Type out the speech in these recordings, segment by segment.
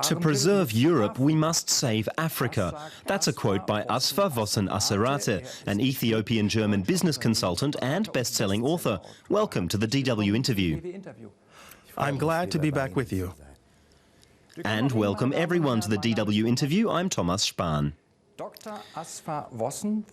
To preserve Europe, we must save Africa. That's a quote by Asfa-Wossen Asserate, an Ethiopian-German business consultant and best-selling author. Welcome to the DW interview. I'm glad to be back with you. And welcome everyone to the DW interview. I'm Thomas Spahn. Dr. Asfa-Wossen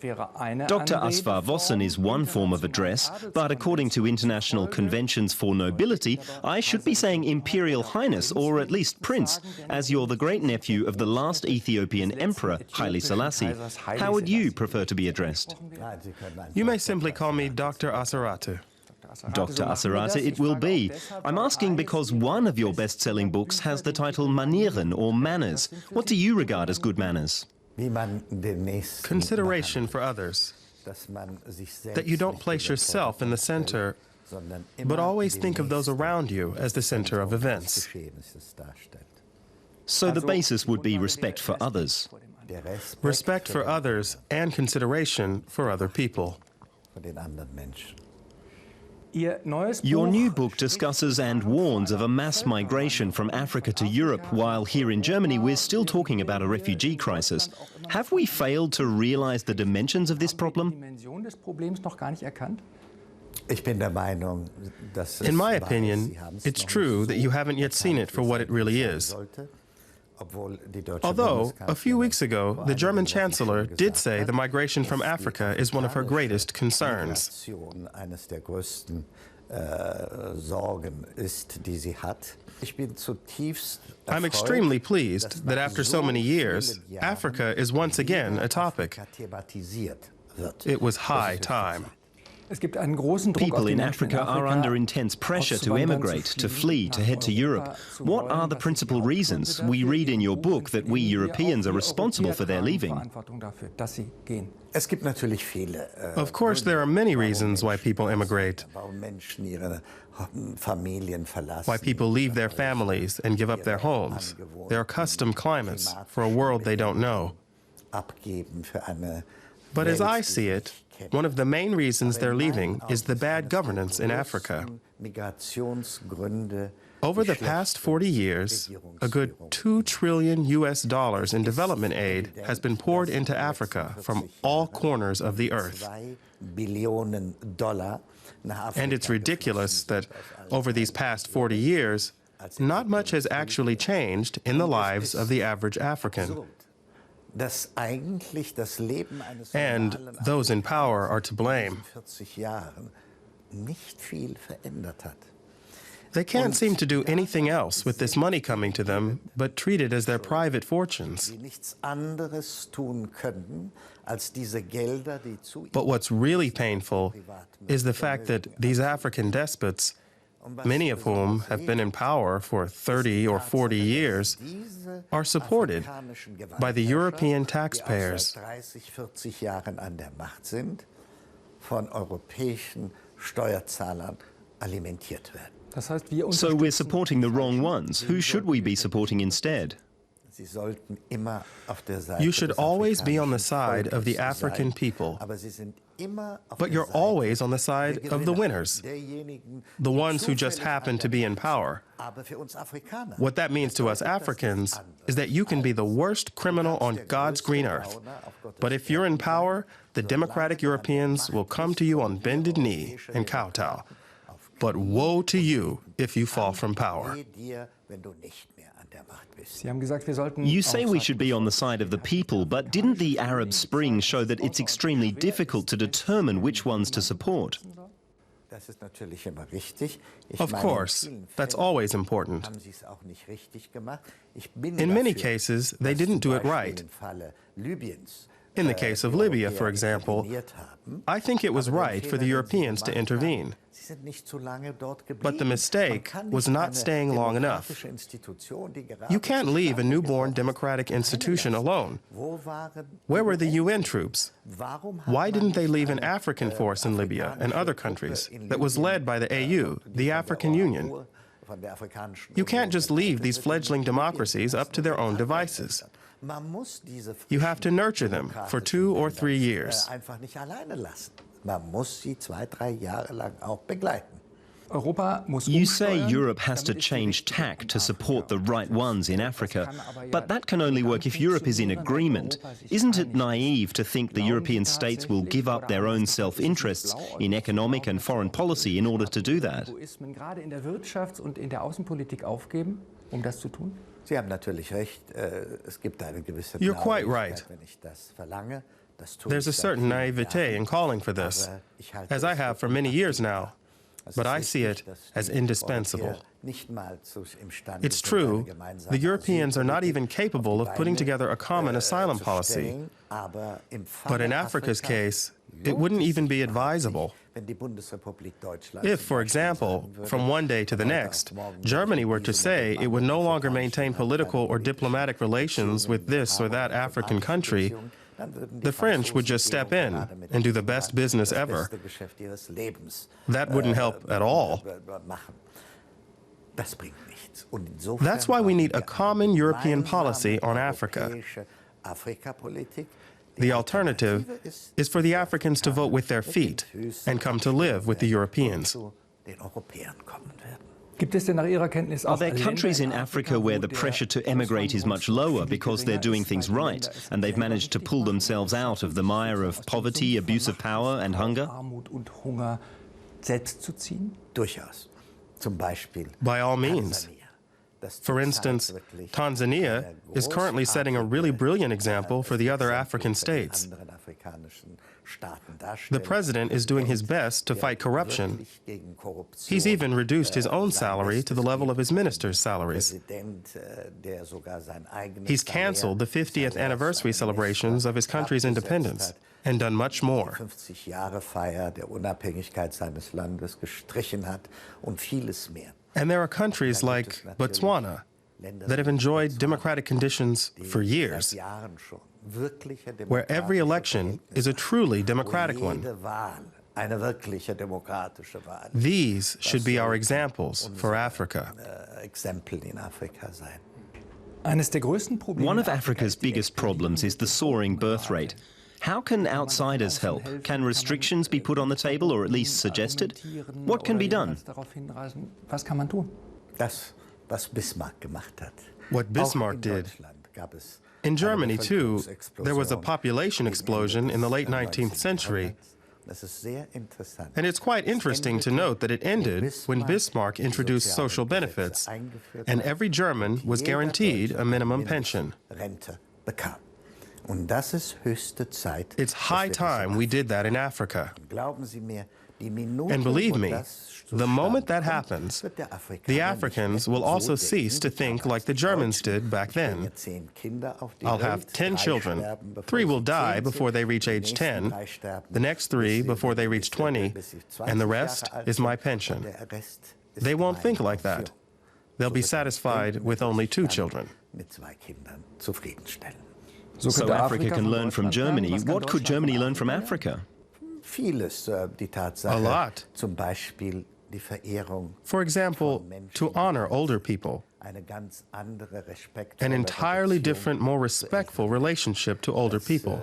is one form of address, but according to international conventions for nobility, I should be saying Imperial Highness, or at least Prince, as you're the great-nephew of the last Ethiopian Emperor, Haile Selassie. How would you prefer to be addressed? You may simply call me Dr. Asserate. Dr. Asserate it will be. I'm asking because one of your best-selling books has the title Manieren, or Manners. What do you regard as good manners? Consideration for others, that you don't place yourself in the center, but always think of those around you as the center of events. So the basis would be respect for others. Respect for others and consideration for other people. Your new book discusses and warns of a mass migration from Africa to Europe, while here in Germany we're still talking about a refugee crisis. Have we failed to realize the dimensions of this problem? In my opinion, it's true that you haven't yet seen it for what it really is. Although, a few weeks ago, the German Chancellor did say the migration from Africa is one of her greatest concerns. I'm extremely pleased that after so many years, Africa is once again a topic. It was high time. People in Africa are under intense pressure to emigrate, to flee, to head to Europe. What are the principal reasons? We read in your book that we Europeans are responsible for their leaving. Of course, there are many reasons why people emigrate. Why people leave their families and give up their homes, their accustomed climates, for a world they don't know. But as I see it, one of the main reasons they're leaving is the bad governance in Africa. Over the past 40 years, a good $2 trillion in development aid has been poured into Africa from all corners of the earth. And it's ridiculous that over these past 40 years, not much has actually changed in the lives of the average African. And those in power are to blame. They can't seem to do anything else with this money coming to them but treat it as their private fortunes. But what's really painful is the fact that these African despots, many of whom have been in power for 30 or 40 years, are supported by the European taxpayers. So we're supporting the wrong ones. Who should we be supporting instead? You should always be on the side of the African people. But you're always on the side of the winners, the ones who just happen to be in power. What that means to us Africans is that you can be the worst criminal on God's green earth. But if you're in power, the democratic Europeans will come to you on bended knee and kowtow. But woe to you if you fall from power. You say we should be on the side of the people, but didn't the Arab Spring show that it's extremely difficult to determine which ones to support? Of course, that's always important. In many cases, they didn't do it right. In the case of Libya, for example, I think it was right for the Europeans to intervene. But the mistake was not staying long enough. You can't leave a newborn democratic institution alone. Where were the UN troops? Why didn't they leave an African force in Libya and other countries that was led by the AU, the African Union? You can't just leave these fledgling democracies up to their own devices. You have to nurture them for 2 or 3 years. Man muss sie 2-3 Jahre lang auch begleiten. You say Europe has to change tack to support the right ones in Africa, but that can only work if Europe is in agreement. Isn't it naive to think the European states will give up their own self-interests in economic and foreign policy in order to do that? Sie haben natürlich recht, es gibt eine gewisse You're quite right. wenn ich das verlange. Das tue There's a ich seit certain vielen naivete Jahren. in calling for this, Aber ich halte as I es have für for many years unnötig. now. Es But ist I see richtig, it dass as die indispensable. Europäer nicht mal imstande It's sind, true, eine gemeinsame the Europeans are not even Asylpolitik capable auf of die putting Beine, together a common asylum zu policy. stellen. Aber im But Falle in Africa's Afrikas case, it lohnt wouldn't es even sich be überhaupt advisable. nicht, wenn die Bundesrepublik Deutschland If, zum for Beispiel example, sagen würde, from one day to the von heute next, auf morgen Germany möchten were to diese say it would no longer maintain political or diplomatic relations with this or that African country, the French would just step in and do the best business ever. That wouldn't help at all. That's why we need a common European policy on Africa. The alternative is for the Africans to vote with their feet and come to live with the Europeans. Are there countries in Africa where the pressure to emigrate is much lower because they're doing things right and they've managed to pull themselves out of the mire of poverty, abuse of power and hunger? Durchaus. Zum Beispiel By all means. Tansania. Das For instance, wirklich Tanzania is currently setting a really brilliant example for the other African states. anderen afrikanischen Staaten darstellt, The president is doing his best to fight corruption. wirklich gegen Korruption, He's even reduced his own salary to the level of his ministers' salaries. Präsident, der sogar sein eigenes He's canceled the 50th anniversary celebrations of his country's independence and done much more. 50-Jahre-Feier der Unabhängigkeit seines Landes gestrichen hat und vieles mehr. And there are countries like Botswana that have enjoyed democratic conditions for years, Seit Jahren schon wirkliche where every election is a truly democratic one. jede Wahl eine wirkliche demokratische Wahl. These should be our examples for Africa. Exempel in Afrika sein. One of Africa's biggest problems is the soaring birth rate. How can outsiders help? Can restrictions be put on the table or at least suggested? What can be done? Das, was Bismarck gemacht hat. What Bismarck Auch in did. Deutschland gab es In eine Germany, too, there was a Bevölkerungsexplosion population explosion in the late 19th century. Das ist sehr interessant. And it's quite interesting to note that it ended when Bismarck introduced social benefits, and every German was guaranteed a minimum pension. Rente bekam. Und das ist höchste Zeit. It's high dass wir das time we machen. did that in Africa. Glauben Sie mir, die Minute, And believe wo me, das the moment that zustande happens, kommt, wird der Afrikaner the nicht Africans mehr will so also denken, cease to think like the Germans did back ich then. bringe 10 Kinder auf die I'll Welt, have 10 3 children. sterben, bevor 3 will sie die 10 before they sind, reach die age nächsten 10, 3 sterben, the next 3 bis sie- before they reach 20, bis sie and the 20 rest Jahre alt is my sind, pension. und der Rest ist They won't meine think like Pension. that. They'll be satisfied with only 2 children. Mit 2 Kindern zufriedenstellen. So Africa can learn from Germany. What could Germany learn from Africa? Vieles, die Tatsache, A lot. zum Beispiel die Verehrung, For example, to honor older people, eine ganz andere Respekt, an entirely different, more respectful relationship to older people.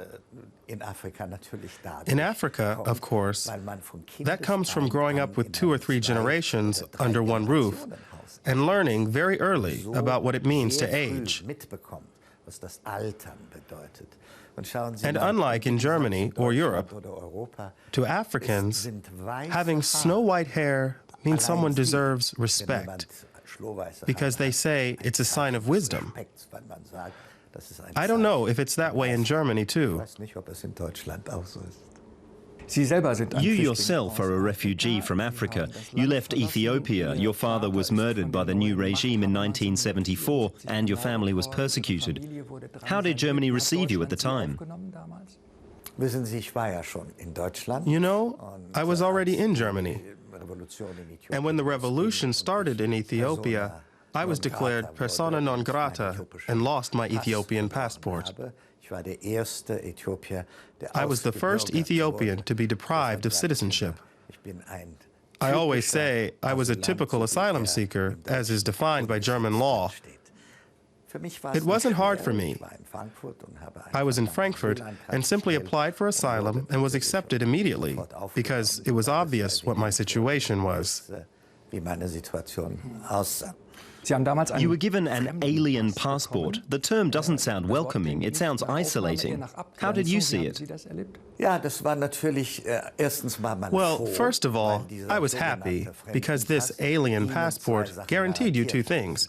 in Afrika natürlich dadurch In Africa, kommt, of course, weil man von that comes from Kindesbeinen growing an up with in 2 or einem 3 2 generations oder 3 under one roof Generationenhaus and learning very early so about what it means to sehr früh age. mitbekommt, was das Altern bedeutet. Und schauen Sie And mal, unlike in Germany or Europe, oder Europa, to Africans, sind weiße having snow white hair means someone deserves respect, because they say it's a sign of wisdom. I don't know if it's that way in Germany too. You yourself are a refugee from Africa. You left Ethiopia. Your father was murdered by the new regime in 1974, and your family was persecuted. How did Germany receive you at the time? You know, I was already in Germany. And when the revolution started in Ethiopia, I was declared persona non grata and lost my Ethiopian passport. I was the first Ethiopian to be deprived of citizenship. I always say I was a typical asylum seeker, as is defined by German law. It wasn't hard for me. I was in Frankfurt and simply applied for asylum and was accepted immediately because it was obvious what my situation was. You were given an alien passport. The term doesn't sound welcoming, it sounds isolating. How did you see it? Well, first of all, I was happy because this alien passport guaranteed you two things.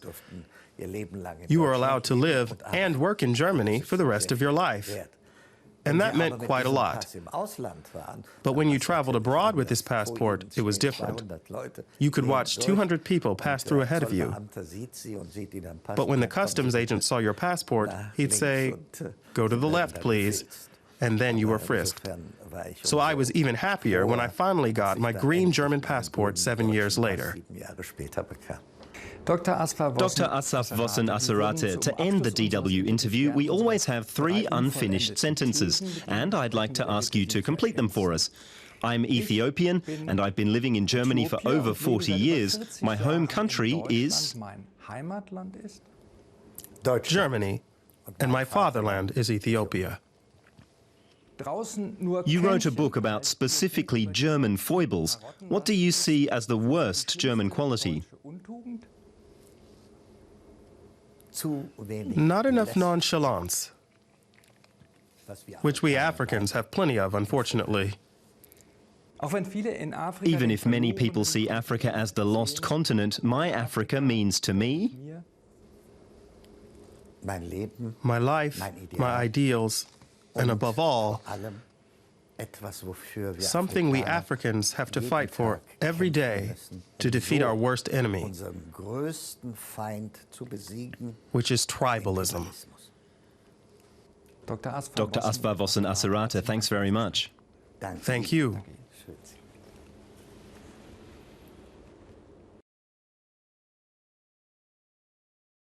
You were allowed to live and work in Germany for the rest of your life. And that meant quite a lot. But when you traveled abroad with this passport, it was different. You could watch 200 people pass through ahead of you. But when the customs agent saw your passport, he'd say, "Go to the left, please," and then you were frisked. So I was even happier when I finally got my green German passport 7 years later. Dr. Asfa-Wossen Asserate, to end the DW interview, we always have 3 unfinished sentences, and I'd like to ask you to complete them for us. I'm Ethiopian, and I've been living in Germany for over 40 years. My home country is Germany, and my fatherland is Ethiopia. You wrote a book about specifically German foibles. What do you see as the worst German quality? Not enough nonchalance, which we Africans have plenty of, unfortunately. Even if many people see Africa as the lost continent, my Africa means to me my life, my ideals, and above all, something we Africans have to fight for every day to defeat our worst enemy, which is tribalism. Dr. Asfa-Wossen Asserate, thanks very much. Thank you.